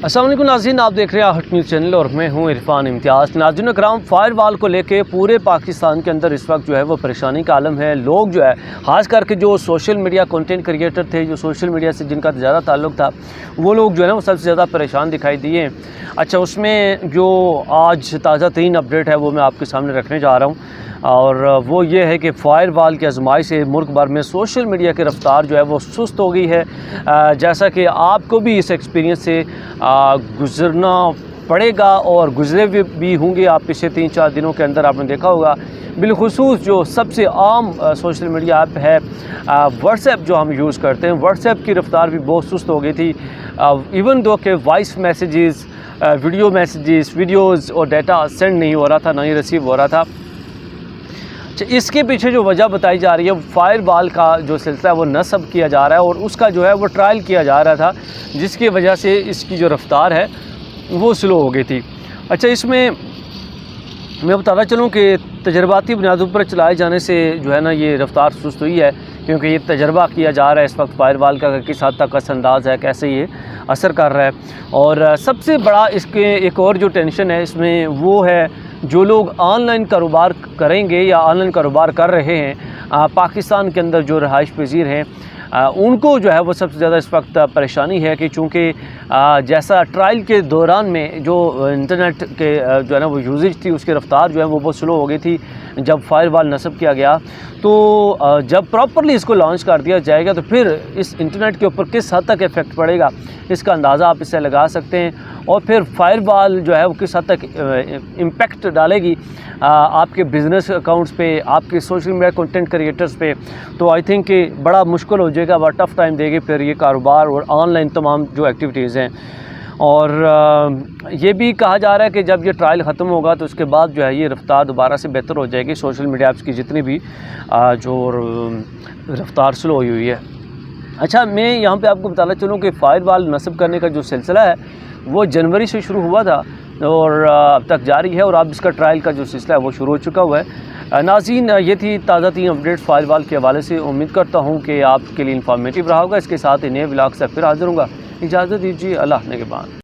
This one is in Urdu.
السلام علیکم ناظرین، آپ دیکھ رہے ہیں ہٹ نیوز چینل اور میں ہوں عرفان امتیاز۔ ناظرین اکرام، فائر وال کو لے کے پورے پاکستان کے اندر اس وقت جو ہے وہ پریشانی کا عالم ہے۔ لوگ جو ہے خاص کر کے جو سوشل میڈیا کنٹینٹ کریٹر تھے، جو سوشل میڈیا سے جن کا زیادہ تعلق تھا، وہ لوگ جو ہے نا وہ سب سے زیادہ پریشان دکھائی دیے۔ اچھا، اس میں جو آج تازہ ترین اپڈیٹ ہے وہ میں آپ کے سامنے رکھنے جا رہا ہوں، اور وہ یہ ہے کہ فائر وال کی آزمائی سے ملک بھر میں سوشل میڈیا کی رفتار جو ہے وہ سست ہو گئی ہے۔ جیسا کہ آپ کو بھی اس ایکسپیرینس سے گزرنا پڑے گا اور گزرے بھی ہوں گے آپ پچھلے 3-4 دنوں کے اندر۔ آپ نے دیکھا ہوگا بالخصوص جو سب سے عام سوشل میڈیا ایپ ہے واٹس ایپ، جو ہم یوز کرتے ہیں، واٹس ایپ کی رفتار بھی بہت سست ہو گئی تھی۔ ایون دو کہ voice messages, video messages, videos اور ڈیٹا سینڈ نہیں ہو رہا تھا، نہ ہی ریسیو ہو رہا تھا۔ اس کے پیچھے جو وجہ بتائی جا رہی ہے، فائر وال کا جو سلسلہ ہے وہ نصب کیا جا رہا ہے اور اس کا جو ہے وہ ٹرائل کیا جا رہا تھا، جس کی وجہ سے اس کی جو رفتار ہے وہ سلو ہو گئی تھی۔ اچھا، اس میں میں بتانا چلوں کہ تجرباتی بنیادوں پر چلائے جانے سے جو ہے نا یہ رفتار سست ہوئی ہے، کیونکہ یہ تجربہ کیا جا رہا ہے اس وقت فائر وال کا کہ کس حد تک اثر انداز ہے، کیسے یہ اثر کر رہا ہے۔ اور سب سے بڑا اس کے ایک اور جو ٹینشن ہے اس میں وہ ہے جو لوگ آن لائن کاروبار کریں گے یا آن لائن کاروبار کر رہے ہیں پاکستان کے اندر، جو رہائش پذیر ہیں، ان کو جو ہے وہ سب سے زیادہ اس وقت پریشانی ہے کہ چونکہ جیسا ٹرائل کے دوران میں جو انٹرنیٹ کے جو ہے نا وہ یوزیج تھی، اس کی رفتار جو ہے وہ بہت سلو ہو گئی تھی جب فائر وال نصب کیا گیا۔ تو جب پراپرلی اس کو لانچ کر دیا جائے گا تو پھر اس انٹرنیٹ کے اوپر کس حد تک افیکٹ پڑے گا، اس کا اندازہ آپ اس سے لگا سکتے ہیں۔ اور پھر فائر وال جو ہے وہ کس حد تک امپیکٹ ڈالے گی آپ کے بزنس اکاؤنٹس پہ، آپ کے سوشل میڈیا کنٹینٹ کریٹرز پہ، تو آئی تھنک کہ بڑا مشکل ہو جائے گا، بڑا ٹف ٹائم دے گی پھر یہ کاروبار اور آن لائن تمام جو ایکٹیویٹیز ہیں۔ اور یہ بھی کہا جا رہا ہے کہ جب یہ ٹرائل ختم ہوگا تو اس کے بعد جو ہے یہ رفتار دوبارہ سے بہتر ہو جائے گی، سوشل میڈیا ایپس کی جتنی بھی جو رفتار سلو ہوئی ہے۔ اچھا، میں یہاں پہ آپ کو بتانا چلوں کہ فائر وال نصب کرنے کا جو سلسلہ ہے وہ جنوری سے شروع ہوا تھا اور اب تک جاری ہے، اور اب اس کا ٹرائل کا جو سلسلہ ہے وہ شروع ہو چکا ہوا ہے۔ ناظرین، یہ تھی تازہ ترین اپڈیٹ فائر وال کے حوالے سے۔ امید کرتا ہوں کہ آپ کے لیے انفارمیٹیو رہا ہوگا۔ اس کے ساتھ ہی نئے ولاگ سے پھر حاضر ہوں گا۔ اجازت دیجیے، اللہ نگہبان۔